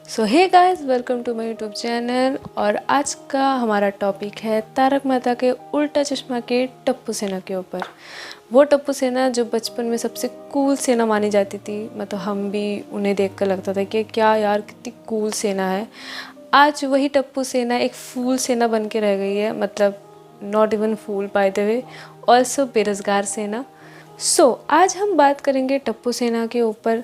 So hey guys, welcome to my YouTube channel. और आज का हमारा टॉपिक है तारक मेहता के उल्टा चश्मा के टप्पू सेना के ऊपर। वो टप्पू सेना जो बचपन में सबसे कूल सेना मानी जाती थी, मतलब हम भी उन्हें देखकर लगता था कि क्या यार कितनी कूल सेना है। आज वही टप्पू सेना एक फूल सेना बन के रह गई है, मतलब not even fool by the way, also बेरोजगार सेना। आज हम बात करेंगे टप्पू सेना के ऊपर।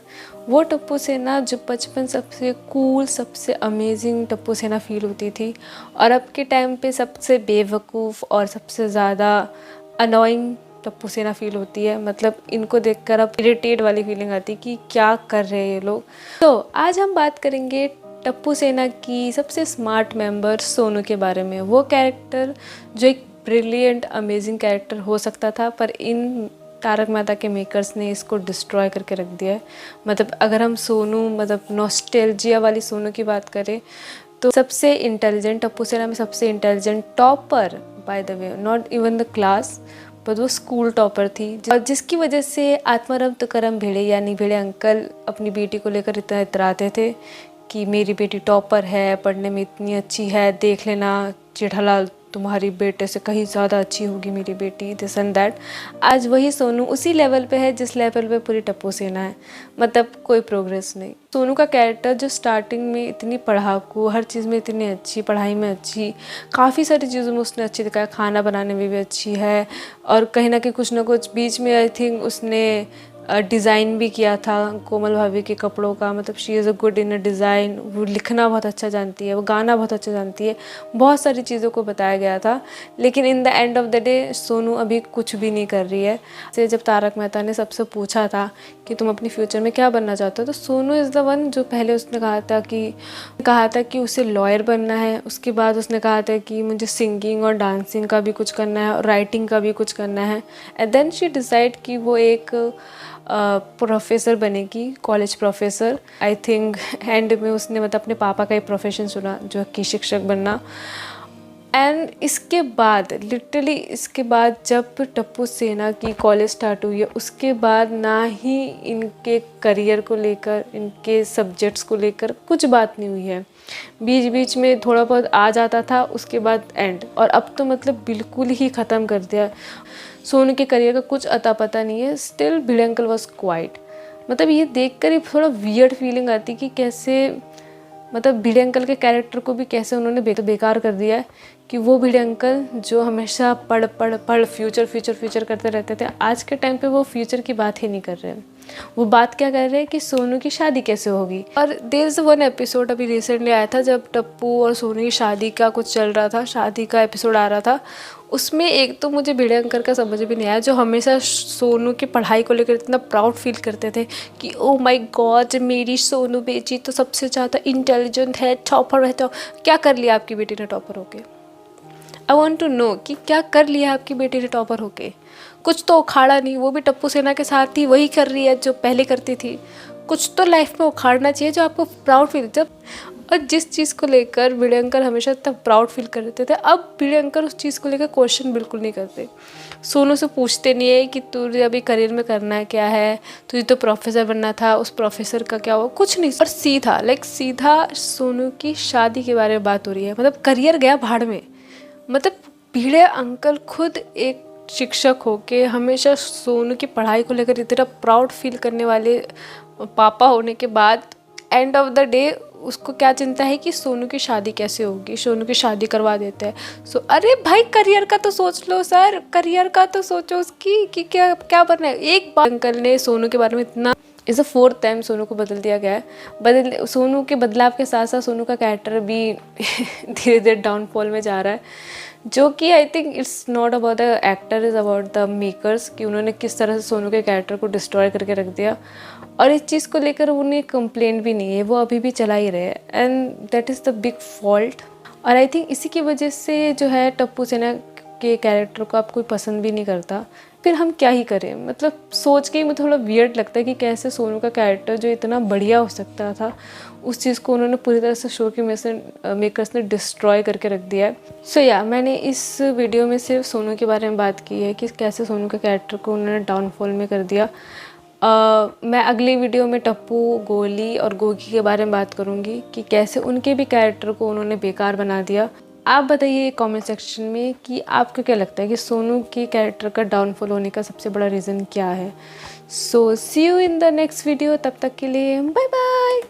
वो टप्पू सेना जो बचपन सबसे कूल, सबसे अमेजिंग टप्पू सेना फील होती थी, और अब के टाइम पे सबसे बेवकूफ़ और सबसे ज़्यादा अनोइंग टप्पू सेना फील होती है। मतलब इनको देखकर अब इरिटेट वाली फीलिंग आती है कि क्या कर रहे हैं ये लोग। आज हम बात करेंगे टप्पू सेना की सबसे स्मार्ट मेंबर सोनू के बारे में। वो कैरेक्टर जो एक ब्रिलियंट अमेजिंग कैरेक्टर हो सकता था, पर इन तारक मेहता के मेकर्स ने इसको डिस्ट्रॉय करके रख दिया है। मतलब अगर हम सोनू, मतलब नॉस्टैल्जिया वाली सोनू की बात करें, तो सबसे इंटेलिजेंट टप्पू सेना में सबसे intelligent topper, bye the way not even the class, पर वो स्कूल टॉपर थी। और जिसकी वजह से आत्माराम तुकाराम भिड़े यानी भिड़े अंकल अपनी बेटी को लेकर इतना इतराते थे कि मेरी बेटी टॉपर है, पढ़ने में इतनी अच्छी है, देख लेना जेठालाल तुम्हारी बेटे से कहीं ज़्यादा अच्छी होगी मेरी बेटी, दिस एंड दैट। आज वही सोनू उसी लेवल पे है जिस लेवल पे पूरी टप्पू सेना है। मतलब कोई प्रोग्रेस नहीं। सोनू का कैरेक्टर जो स्टार्टिंग में इतनी पढ़ाकू, हर चीज़ में इतनी अच्छी, पढ़ाई में अच्छी, काफ़ी सारी चीज़ों में उसने अच्छी दिखाया, खाना बनाने में भी अच्छी है, और कहीं ना कहीं कुछ ना कुछ बीच में आई थिंक उसने डिज़ाइन भी किया था कोमल भाभी के कपड़ों का। मतलब she is a good in a design. वो लिखना बहुत अच्छा जानती है, वो गाना बहुत अच्छा जानती है, बहुत सारी चीज़ों को बताया गया था। लेकिन in the end of the day Sonu अभी कुछ भी नहीं कर रही है। से जब तारक मेहता ने सबसे पूछा था कि तुम अपनी फ्यूचर में क्या बनना चाहते हो, तो सोनू इज़ द वन जो पहले उसने कहा था कि उसे लॉयर बनना है। उसके बाद उसने कहा था कि मुझे सिंगिंग और डांसिंग का भी कुछ करना है और राइटिंग का भी कुछ करना है। एंड देन शी डिसाइड कि वो एक प्रोफेसर बनेगी, college professor. I think and में उसने मतलब अपने पापा का ही प्रोफेशन चुना, जो कि शिक्षक बनना। एंड इसके बाद लिटरली इसके बाद जब टप्पू सेना की कॉलेज स्टार्ट हुई है, उसके बाद ना ही इनके करियर को लेकर, इनके सब्जेक्ट्स को लेकर कुछ बात नहीं हुई है। बीच बीच में थोड़ा बहुत आ जाता था, उसके बाद एंड। और अब तो मतलब बिल्कुल ही ख़त्म कर दिया। सोनू के करियर का कुछ अता पता नहीं है। Still Bhide uncle was quite. मतलब ये देखकर ही थोड़ा वियर्ड फीलिंग आती कि कैसे, मतलब भिड़े अंकल के कैरेक्टर को भी कैसे उन्होंने बेकार कर दिया है। कि वो भिड़े अंकल जो हमेशा पढ़ पढ़ पढ़ फ्यूचर फ्यूचर फ्यूचर करते रहते थे, आज के टाइम पे वो फ्यूचर की बात ही नहीं कर रहे हैं। वो बात क्या कर रहे हैं कि सोनू की शादी कैसे होगी। और देयर इज़ वन एपिसोड अभी रिसेंटली आया था जब टप्पू और सोनू की शादी का कुछ चल रहा था, शादी का एपिसोड आ रहा था। उसमें एक तो मुझे भिड़े अंकल का समझ भी नहीं आया, जो हमेशा सोनू की पढ़ाई को लेकर इतना प्राउड फील करते थे कि ओ माय गॉड मेरी सोनू बेटी तो सबसे ज़्यादा इंटेलिजेंट है, टॉपर है। तो क्या कर लिया आपकी बेटी ने टॉपर होके? आई वॉन्ट टू नो कि क्या कर लिया आपकी बेटी ने टॉपर होके? कुछ तो उखाड़ा नहीं, वो भी टप्पू सेना के साथ ही वही कर रही है जो पहले करती थी। कुछ तो लाइफ में उखाड़ना चाहिए जो आपको प्राउड फील। जब और जिस चीज़ को लेकर भिड़े अंकल हमेशा तब प्राउड फील करते थे, अब भिड़े अंकल उस चीज़ को लेकर क्वेश्चन बिल्कुल नहीं करते। सोनू से पूछते नहीं है कि तुझे अभी करियर में करना है क्या है, तुझे तो प्रोफेसर बनना था, उस प्रोफेसर का क्या हुआ, कुछ नहीं। और सीधा सोनू की शादी के बारे में बात हो रही है। मतलब करियर गया भाड़ में। मतलब भिड़े अंकल खुद एक शिक्षक होके हमेशा सोनू की पढ़ाई को लेकर इतना प्राउड फील करने वाले पापा होने के बाद एंड ऑफ द डे उसको क्या चिंता है कि सोनू की शादी कैसे होगी, सोनू की शादी करवा देते हैं। अरे भाई करियर का तो सोच लो सर, करियर का तो सोचो उसकी कि क्या क्या बनना है। एक बार अंकल ने सोनू के बारे में इतना, is a fourth time Sonu को बदल दिया गया है। सोनू के बदलाव के साथ साथ सोनू का कैरेक्टर भी धीरे धीरे डाउनफॉल में जा रहा है, जो कि I think it's not about the actor, is about the makers कि उन्होंने किस तरह से सोनू के कैरेक्टर को डिस्ट्रॉय करके रख दिया। और इस चीज़ को लेकर उन्हें कंप्लेंट भी नहीं है, वो अभी भी चला ही रहे हैं, and that is the big fault. और आई थिंक इसी की वजह से जो है टप्पू सेना के कैरेक्टर को आप कोई पसंद भी नहीं करता। फिर हम क्या ही करें। मतलब सोच के ही मुझे थोड़ा वियर्ड लगता है कि कैसे सोनू का कैरेक्टर जो इतना बढ़िया हो सकता था, उस चीज़ को उन्होंने पूरी तरह से शो के मेकर्स ने डिस्ट्रॉय करके रख दिया है। मैंने इस वीडियो में सिर्फ सोनू के बारे में बात की है कि कैसे सोनू के कैरेक्टर को उन्होंने डाउनफॉल में कर दिया। मैं अगली वीडियो में टप्पू, गोली और गोगी के बारे में बात करूँगी कि कैसे उनके भी कैरेक्टर को उन्होंने बेकार बना दिया। आप बताइए कमेंट सेक्शन में कि आपको क्या लगता है कि सोनू के कैरेक्टर का डाउनफॉल होने का सबसे बड़ा रीज़न क्या है। So see you in the next video, तब तक के लिए बाय बाय।